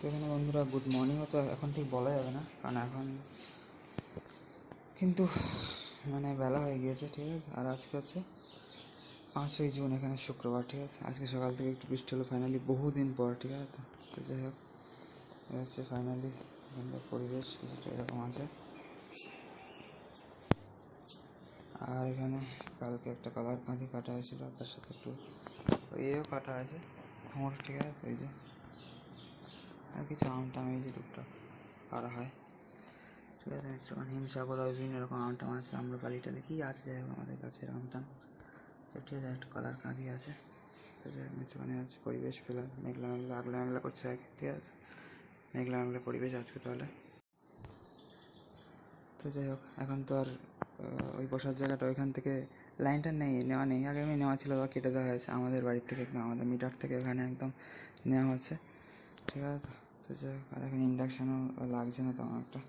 তো এখানে বন্ধুরা গুড মর্নিংও তো এখন ঠিক বলা যাবে না, কারণ এখন কিন্তু মানে বেলা হয়ে গিয়েছে, ঠিক আছে। আর আজকে হচ্ছে 5ই জুন, এখানে শুক্রবার, ঠিক আছে। আজকে সকাল থেকে একটু বৃষ্টি হলো ফাইনালি, বহুদিন পর, ঠিক আছে। তো যাই হোক, হচ্ছে ফাইনালি এখানকার পরিবেশ কিছুটা এরকম আছে। আর এখানে কালকে একটা কলার কাঁদি কাটা হয়েছিল, তার সাথে একটু ইয়েও কাটা আছে থোঁড়, ঠিক আছে। ওই যে আর কিছু আমটাম এই যে টুকটাক করা হয়, ঠিক আছে। যখন হিমসাগর হয় বিভিন্ন রকম আমটাম আছে, আমরা বাড়িটাতে কী আছে, যাই হোক আমাদের কাছে আমটাম, ঠিক আছে। একটা কলার কাঁদি আছে, তো যাই হোক মিত্রখানে আছে। পরিবেশ পেলাম মেঘলা মেঘলা আগলা মেঘলা করছে, ঠিক আছে। মেঘলা মেঘলা পরিবেশ আজকে তাহলে। তো যাই হোক, এখন তো আর ওই বসার জায়গাটা ওইখান থেকে লাইনটা নেওয়া নেই, আগে আমি নেওয়া ছিল বা কেটে দেওয়া হয়েছে আমাদের বাড়ির থেকে, একদম আমাদের মিটার থেকে ওখানে একদম নেওয়া হচ্ছে, ঠিক আছে। তো যাই হোক, আর এখন ইন্ডাকশানও লাগছে না তেমন একটা,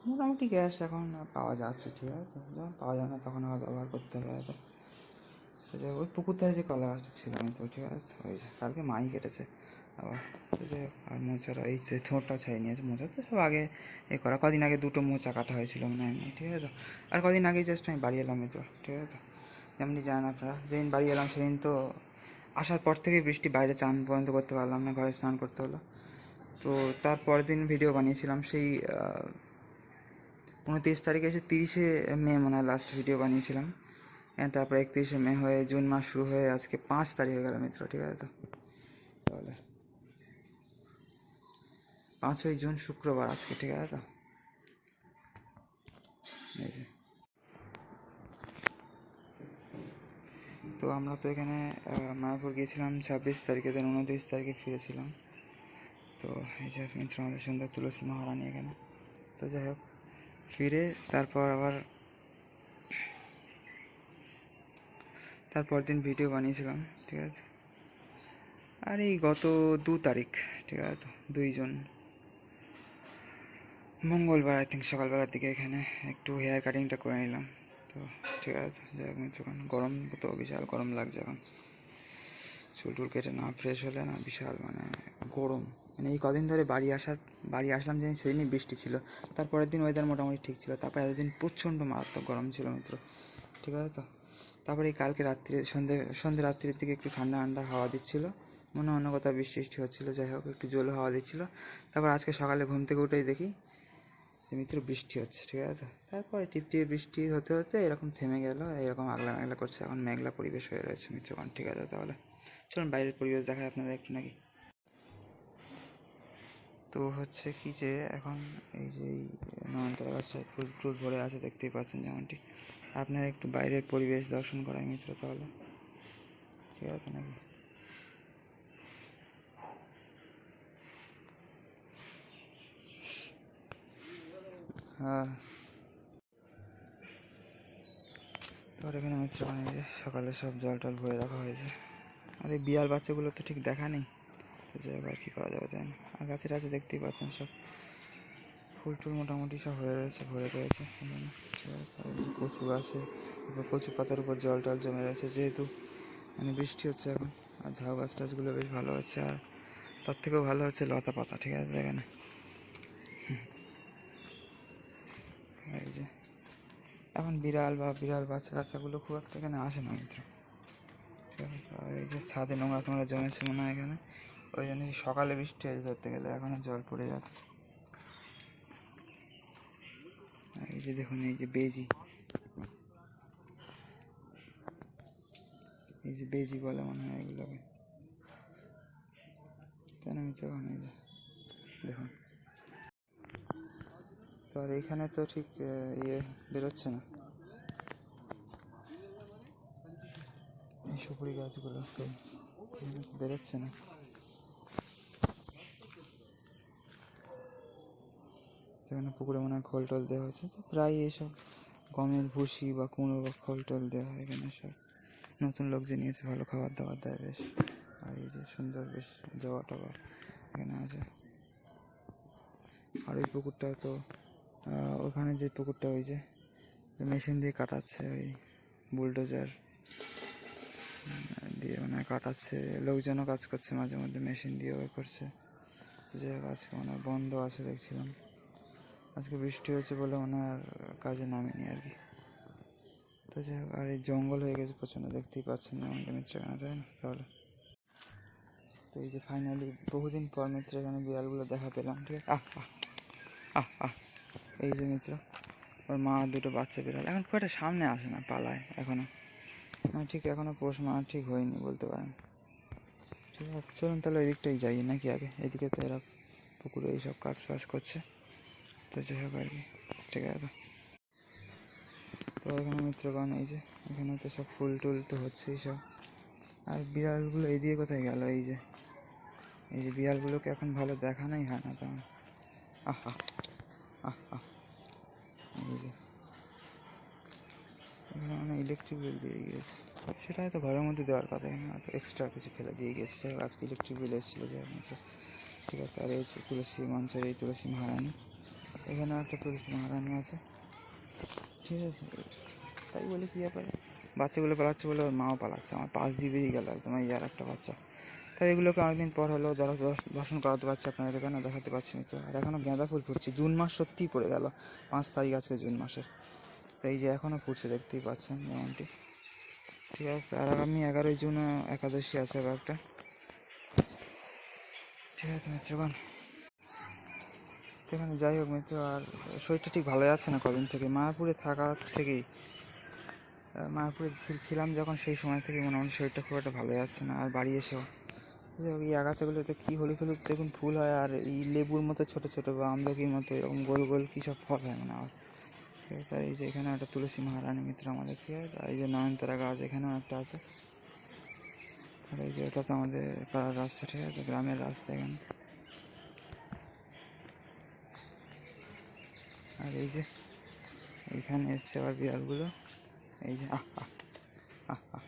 মোটামুটি গ্যাস এখন পাওয়া যাচ্ছে, ঠিক আছে। যখন পাওয়া যায় না তখন আবার ব্যবহার করতে হবে হয়তো। তো যাই হোক, ওই পুকুর ধারে যে কলা গাছটা ছিল আমি তো, ঠিক আছে, ওই কালকে মাই কেটেছে আবার। তো যাই হোক, আর মোচারা এই যে ঠোঁটটা ছাড়িয়ে নিয়েছে, মোচা তো সব আগে এ করা, কদিন আগে 2টো মোচা কাটা হয়েছিল মানে এমনি, ঠিক আছে। তো আর কদিন আগেই জাস্ট আমি বাড়ি এলাম তো, ঠিক আছে। তো যেমনি জানেন আপনারা, যেদিন বাড়ি এলাম সেদিন তো আসার পর থেকেই বৃষ্টি, বাইরে চান পর্যন্ত করতে পারলাম না, ঘরে স্নান করতে হলো। তো তার পরের দিন ভিডিও বানিয়েছিলাম সেই 29 তারিখে এসে 30শে মে মনে হয় লাস্ট ভিডিও বানিয়েছিলাম। তারপরে 31শে মে হয়ে জুন মাস শুরু হয়ে আজকে 5 তারিখ হয়ে গেল মিত্র, ঠিক আছে। তো তাহলে 5ই জুন শুক্রবার আজকে, ঠিক আছে। তো এই যে, তো আমরা তো এখানে মায়াপুর গিয়েছিলাম 26 তারিখে, দেন 29 তারিখে ফিরেছিলাম। তো এই যে মিত্র আমাদের সুন্দর তুলসী মহারানী এখানে। তো যাই হোক, ফিরে তারপর দিন ভিডিও বানিয়েছিলাম, ঠিক আছে। আর এই গত 2 তারিখ, ঠিক আছে। তো 2 জুন মঙ্গলবার আই থিঙ্ক সকালবেলার দিকে এখানে একটু হেয়ার কাটিংটা করে নিলাম। তো ঠিক আছে, যাই হোক মিত্রগণ, গরম তো বিশাল গরম লাগছে এখন, চুল টুল কেটে না ফ্রেশ হলে না বিশাল মানে গরম। মানে এই কদিন ধরে বাড়ি আসলাম জানি সেদিনই বৃষ্টি ছিল, তারপরের দিন ওয়েদার মোটামুটি ঠিক ছিল, তারপর এতদিন প্রচণ্ড মারাত্মক গরম ছিল মিত্র, ঠিক আছে। তো তারপরে এই কালকে রাত্রে সন্ধ্যে রাত্রির দিকে একটু ঠান্ডা ঠান্ডা হাওয়া দিচ্ছিল, মনে অন্য কোথাও বৃষ্টি হচ্ছিলো, যাই হোক একটু জোরে হাওয়া দিচ্ছিলো। তারপর আজকে সকালে ঘুম থেকে উঠেই দেখি যে মিত্র বৃষ্টি হচ্ছে, ঠিক আছে। তারপরে টিপটিপ বৃষ্টি হতে হতে এরকম থেমে গেল, এরকম আগলা মেঘলা করছে, এখন মেঘলা পরিবেশ হয়ে রয়েছে মিত্রগণ, ঠিক আছে। তাহলে চলুন বাইরের পরিবেশ দেখায় আপনারা একটু নাকি। তো হচ্ছে কি যে এখন এই যে এই নয়নতারা গাছটা ফুল টুল ভরে আছে, দেখতেই পাচ্ছেন যেমনটি। আপনারা একটু বাইরের পরিবেশ দর্শন করায় মিত্র তাহলে, ঠিক আছে নাকি। হ্যাঁ, তো এখানে মিত্রগণ এই যে সকালে সব জল টল ভরে রাখা হয়েছে। আর এই বিড়াল বাচ্চাগুলো তো ঠিক দেখা নেই, তো যাই হোক আর কী করা যাবে জানি না। আর গাছে টাছে দেখতেই পাচ্ছেন সব ফুল টুল মোটামুটি সব হয়ে রয়েছে, ভরে রয়েছে এখানে, ঠিক আছে। কচু আছে, এবার কচু পাতার উপর জল টল জমে রয়েছে, যেহেতু মানে বৃষ্টি হচ্ছে এখন। আর ঝাউ গাছ টাছগুলো বেশ ভালো হচ্ছে, আর তার থেকেও ভালো হচ্ছে লতা পাতা, ঠিক আছে এখানে। এই যে এখন বিড়াল বাচ্চা কাচ্চাগুলো খুব একটা এখানে আসে না মিত্র, ঠিক আছে। আর এই যে ছাদে নোংরা টোংরা জমেছে মনে হয় এখানে, ওই জন্য সকালে বৃষ্টি হয়েছে ধরতে গেলে, এখনও জল পড়ে যাচ্ছে। এই যে দেখুন, এই যে বেজি, এই যে বেজি বলে মনে হয় এগুলোকে, তাই না মিত্র? এই যে দেখুন, তো আর এইখানে তো ঠিক ইয়ে বেরোচ্ছে না, এই সুপুরি গাছগুলো তো বেরোচ্ছে না। যেখানে পুকুরে মনে হয় খোল টোল দেওয়া হচ্ছে, তো প্রায় এইসব গমের ভুসি বা কুমড়ো বা খোল টোল দেওয়া হয় এখানে সব। নতুন লোক যে নিয়েছে ভালো খাবার দাবার দেয় বেশ। আর এই যে সুন্দর বেশ জবা টবা এখানে আছে। আর ওই পুকুরটা তো ওখানে যে পুকুরটা ওই যে মেশিন দিয়ে কাটাচ্ছে, ওই বুলডোজার দিয়ে মানে কাটাচ্ছে, লোকজনও কাজ করছে মাঝে মধ্যে মেশিন দিয়ে করছে, তো যাই হোক আজকে মনে হয় বন্ধ আছে দেখছিলাম, আজকে বৃষ্টি হচ্ছে বলে মনে হয় আর কাজে নামিনি আর কি। তো যাই হোক, আর এই জঙ্গল হয়ে গেছে প্রচণ্ড, দেখতেই পাচ্ছেন যেমনটা মিত্রখানা, তাই না? তাহলে তো এই যে ফাইনালি বহুদিন পর মিত্র এখানে বিড়ালগুলো দেখা পেলাম, ঠিক আছে। আহ আহ আহ আহ এই যে মিত্র, ওর মা দুটো বাচ্চা বিড়াল এখন খুব একটা সামনে আসে না, পালায় এখনও, মানে ঠিক এখনও পোষ মানা ঠিক হয়নি বলতে পারেন। ঠিক আছে, চলুন তাহলে ওই দিকটাই যাই নাকি আগে, এদিকে তো এরা পুকুরে এইসব কাজ ফাজ করছে। তো যাই হোক আর কি, ঠিক আছে। তো এখানে মিত্রগণ এই যে এখানে তো সব ফুল টুল তো হচ্ছেই সব, আর বিড়ালগুলো এইদিকে কোথায় গেল? এই যে বিড়ালগুলোকে এখন ভালো দেখানোই হয় না তেমন। আহা আহা এই যে এখানে মানে ইলেকট্রিক বিল দিয়ে গিয়েছে, সেটা হয়তো ঘরের মধ্যে দেওয়ার কথা, এখানে হয়তো এক্সট্রা কিছু ফেলে দিয়ে গেছে। আজকে ইলেকট্রিক বিল এসেছিলো যে ঠিক আছে। আর এই যে তুলসী মঞ্চের এই তুলসী মহারানী, এখানেও একটা তুলসী মহারানী আছে, ঠিক আছে। তাই বলে কী ব্যাপারে, বাচ্চাগুলো পালাচ্ছে বলে ওর মাও পালাচ্ছে, আমার পাশ দিয়ে বেরিয়ে গেল একদম এই আর একটা বাচ্চা। তাই এগুলোকে অনেকদিন পর হলেও দর্শন করাতে পারছি আপনাদের, কেন দেখাতে পারছি মিত্র। আর এখনও গাঁদা ফুল ফুটছে, জুন মাস সত্যিই পড়ে গেল, 5 তারিখ আজকে জুন মাসের। তো এই যে এখনও ফুটছে, দেখতেই পাচ্ছেন যেমনটি, ঠিক আছে। আর আগামী 11ই জুন একাদশী আছে আবার একটা, ঠিক আছে মিত্রগণ। এখানে যাই হোক মিত্র, আর শরীরটা ঠিক ভালো যাচ্ছে না কদিন থেকে, মায়াপুরে থাকা থেকেই, মায়াপুরে ছিলাম যখন সেই সময় থেকে মোটামুটি শরীরটা খুব একটা ভালো যাচ্ছে না। আর বাড়ি এসেও এই আগাছাগুলোতে কী হলুদ হলুদ দেখুন ফুল হয়, আর এই লেবুর মতো ছোটো ছোটো বা আমলকির মতো এরকম গোল গোল কী সব ফল হয় মানে আমার, ঠিক আছে। আর এই যে এখানে একটা তুলসী মহারানী মিত্র আমাদের, ঠিক আছে। আর এই যে নয়নতারা গাছ এখানেও একটা আছে, আর এই যে এটা তো আমাদের পাড়ার রাস্তা, ঠিক আছে, গ্রামের রাস্তা এখানে। আর এই যে এইখানে এসছে আবার বিড়ালগুলো, এই যে আহ আহ আহ আহ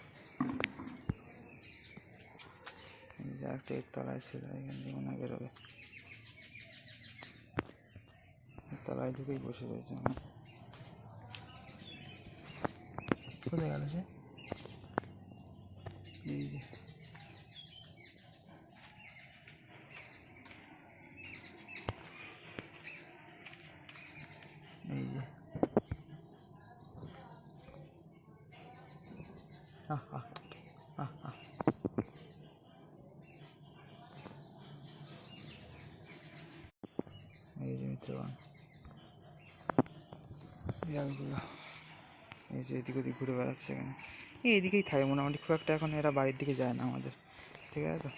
এই যে একটা এর তলায় ছিল, এখান থেকে মনে বেরোবে, তলায় ঢুকেই বসে রয়েছে, কোথায় গেল সে? এই যে এই যে আহ আহ আহ আহ এই যে মিত্রগণ বিড়ালগুলো এই যে এদিক ওদিক ঘুরে বেড়াচ্ছে এখানে, এইদিকেই থাকে মোটামুটি, খুব একটা এখন এরা বাড়ির দিকে যায় না আমাদের, ঠিক আছে।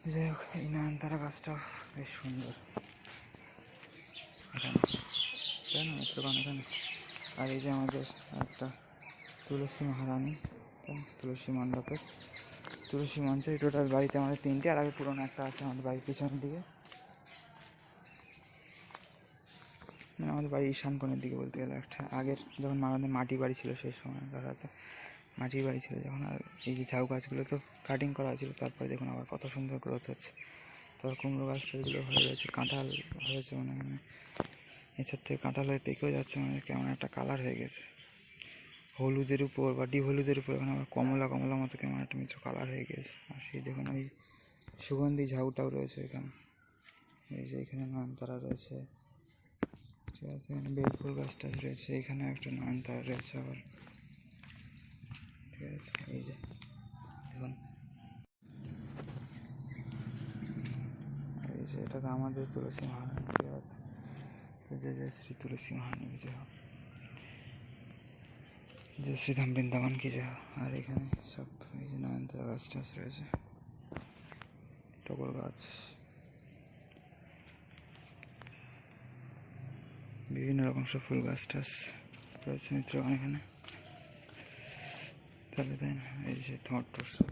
তো যাই হোক, এই নয়নতারা গাছটাও বেশ সুন্দর এখানে, তাই না মিত্রগণ এখানে। আর এই যে আমাদের একটা তুলসী মহারানী, তুলসী মণ্ডপের তুলসী মঞ্চ, এই টোটাল বাড়িতে আমাদের 3টে, আর আগে পুরোনো একটা আছে আমাদের বাড়ির পিছনের দিকে, মানে আমাদের বাড়ির ঈশান কোণের দিকে বলতে গেলে। একটা আগের যখন আমাদের মাটির বাড়ি ছিল সেই সময় হয়তো মাটির বাড়ি ছিল যখন, আর এই যে ঝাউ গাছগুলো তো কাটিং করা ছিল, তারপরে দেখুন আবার কত সুন্দর গ্রোথ হচ্ছে। তারপর কুমড়ো গাছ সেগুলো হয়ে গেছে, কাঁঠাল হয়েছে, মানে এছাড় থেকে কাঁঠাল হয়ে পেকেও যাচ্ছে, মানে কেমন একটা কালার হয়ে গেছে হলুদের উপর বা ডিপ হলুদের উপর, এখন আবার কমলা কমলা মতো কেমন একটা মিত্র কালার হয়ে গেছে। আর সেই দেখুন ওই সুগন্ধি ঝাউটাও রয়েছে এখানে, এই যে এখানে নয়নতারা রয়েছে, ঠিক আছে, এখানে বেলফুল গাছটা রয়েছে, এখানে একটা নয়নতারা রয়েছে আবার, ঠিক আছে। এই যে দেখুন, এই যে এটা তো আমাদের তুলসী মহারানী, ঠিক আছে, জয় শ্রী তুলসী মহারানী কি জয়, জয় শ্রীধাম বৃন্দাবন কি জয়। আর এখানে সব এই যে নয়নতারা গাছ টাছ রয়েছে, টগর গাছ, বিভিন্ন রকম সব ফুল গাছ টাছ রয়েছে মিত্রগণ এখানে, তাহলে তাই না। এই যে টমেটোর সব,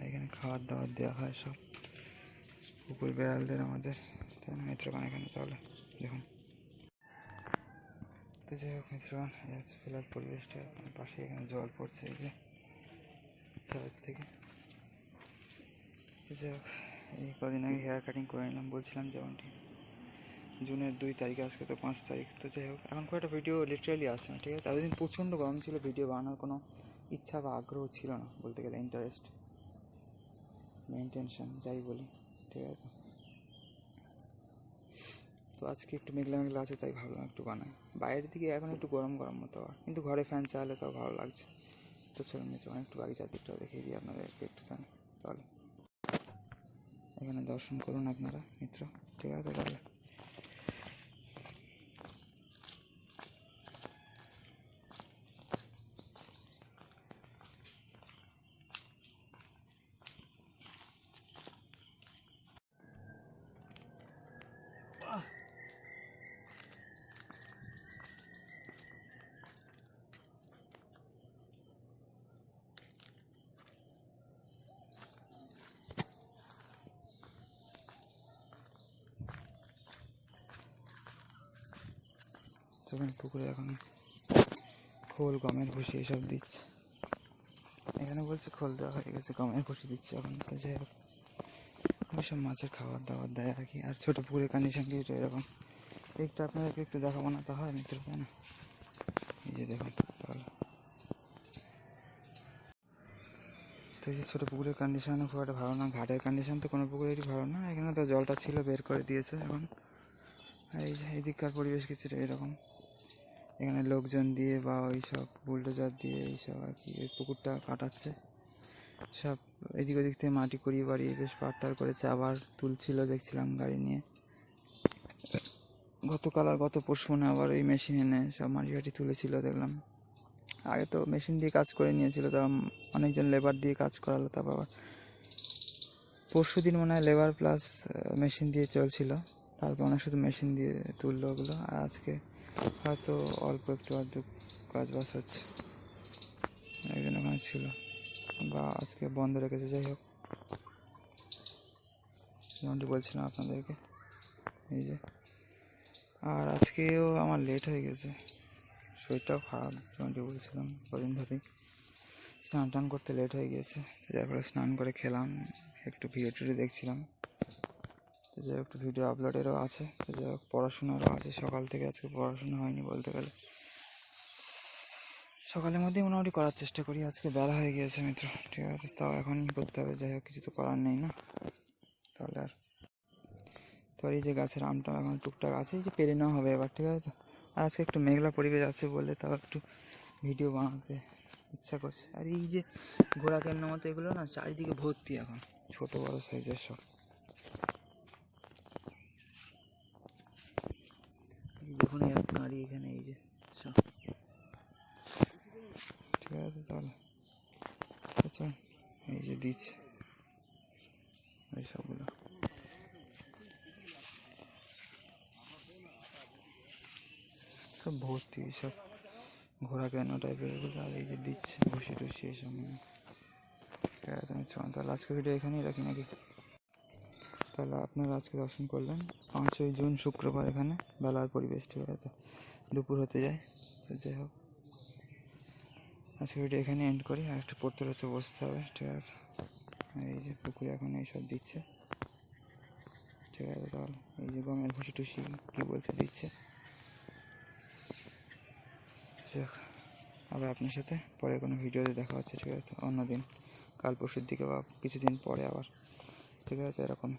এখানে খাবার দাবার দেওয়া হয় সব কুকুর বেড়ালদের আমাদের, তাই না মিত্রগণ এখানে। তাহলে দেখুন, তো যাই হোক মিত্রগণ, এই আছে ফেলার পরিবেশটা, পাশে এখানে জল পড়ছে এই যে ছাদের থেকে। তো যাই হোক, এই কদিন আগে হেয়ার কাটিং করে নিলাম, বলছিলাম যেমনটি জুনের 2 তারিখ, আজকে তো 5 তারিখ। তো যাই হোক, এখন খুব একটা ভিডিও লিটারালি আসছে না, ঠিক আছে। এতদিন প্রচণ্ড গরম ছিল, ভিডিও বানানোর কোনো ইচ্ছা বা আগ্রহ ছিল না বলতে গেলে, ইন্টারেস্ট। মেনটেনশন যাই বলি, ঠিক আছে। তো আজকে একটু মেঘলা মেঘলা আছে, তাই ভাবলাম একটু বানাই। বাইরের দিকে এখন একটু গরম গরম মতো আর, কিন্তু ঘরে ফ্যান চালালে তাও ভালো লাগছে। তো চলুন মিত্র, একটু বাগিচার দিকটাও দেখিয়ে দিই আপনাদেরকে একটু জানি। তাহলে এখানে দর্শন করুন আপনারা মিত্র, ঠিক আছে। তাহলে যখন পুকুরে এখন খোল, গমের ভুসি এসব দিচ্ছে। এখানে বলছে খোল দেওয়া হয়ে গেছে, গমের ভুসি দিচ্ছে এখন। তো যাই হোক, ওইসব মাছের খাবার দাবার দেয় আর কি। আর ছোটো পুকুরের কন্ডিশন কিন্তু এরকম। একটু আপনাদেরকে একটু দেখাবো না তো হয় মিত্র, তাই না? এই যে দেখুন তাহলে। তো এই যে ছোটো পুকুরের কন্ডিশনও খুব একটা ভালো না, ঘাটের কন্ডিশন তো কোনো পুকুরেরই ভালো না। এখানে তো জলটা ছিল, বের করে দিয়েছে এখন। আর এই যে এদিককার পরিবেশ কিছুটা এরকম। এখানে লোকজন দিয়ে বা ওই সব বুলডোজার দিয়ে এইসব আর কি ওই পুকুরটা কাটাচ্ছে সব। এদিক ওদিক থেকে মাটি কুড়িয়ে বাড়িয়ে বেশ পাট্টার করেছে, আবার তুলছিল দেখছিলাম গাড়ি নিয়ে। গতকাল আর গত পরশু মনে আবার ওই মেশিন এনে সব মাটি ফাটি তুলেছিল দেখলাম। আগে তো মেশিন দিয়ে কাজ করে নিয়েছিল, তা অনেকজন লেবার দিয়ে কাজ করালো। তারপর আবার পরশু দিন মনে হয় লেবার প্লাস মেশিন দিয়ে চলছিল, তারপর অনেক শুধু মেশিন দিয়ে তুললো ওগুলো। আর আজকে হয়তো অল্প একটু আধটু কাজ বাজ হচ্ছে, একজন ওখানে ছিল বা আজকে বন্ধ রেখেছে। যাই হোক, যেমনটি বলছিলাম আপনাদেরকে, এই যে। আর আজকেও আমার লেট হয়ে গেছে, শরীরটাও খারাপ, যেমনটি বলছিলাম কদিন ধরেই। স্নান টান করতে লেট হয়ে গিয়েছে, যার ফলে স্নান করে খেলাম, একটু ভিডিও টিডিও দেখছিলাম। তো যাই হোক, একটু ভিডিও আপলোডেরও আছে। তো যাই হোক, পড়াশোনারও আছে। সকাল থেকে আজকে পড়াশোনা হয়নি বলতে গেলে, সকালের মধ্যেই মোটামুটি করার চেষ্টা করি। আজকে বেলা হয়ে গিয়েছে মিত্র, ঠিক আছে, তাও এখনই করতে হবে। যাই হোক, কিছু তো করার নেই না তাহলে আর। তো এই যে গাছের আমটা এখন টুকটাক আছে, এই যে পেরে নেওয়া হবে এবার, ঠিক আছে। আর আজকে একটু মেঘলা পরিবেশ আছে বলে তাও একটু ভিডিও বানাতে ইচ্ছা করছে। আর এই যে ঘোড়া কেন্দ্র মতো এগুলো না চারিদিকে ভর্তি এখন, ছোটো বড়ো সাইজের সব। দেখুন এক নারী এখানে, এই যে সব, ঠিক আছে। তাহলে আচ্ছা, এই যে দিচ্ছে এই সবগুলো সব ভর্তি, সব ঘোড়া কেন টাইপের এগুলো। আর এই যে দিচ্ছে ভুসি টুসি এসব, ঠিক আছে। আমি তাহলে আজকে ভিডিও এখানেই রাখি নাকি? তাহলে আপনারা আজকে দর্শন করলেন 5ই জুন শুক্রবার, এখানে বেলার পরিবেশ, ঠিক আছে, দুপুর হতে যায়। তো যাই হোক, আজকে ভিডিও এখানে এন্ড করি। আর একটু পড়তে হচ্ছে, বসতে হবে, ঠিক আছে। এই যে পুকুরে এখন এইসব দিচ্ছে, ঠিক আছে। তাহলে এই যে গমের ভুসি টুসি কী বলছে দিচ্ছে। যাক, আবার আপনার সাথে পরে কোনো ভিডিওতে দেখা হচ্ছে, ঠিক আছে, অন্য দিন, কাল পরশুর দিকে বা কিছুদিন পরে আবার, ঠিক আছে, এরকম।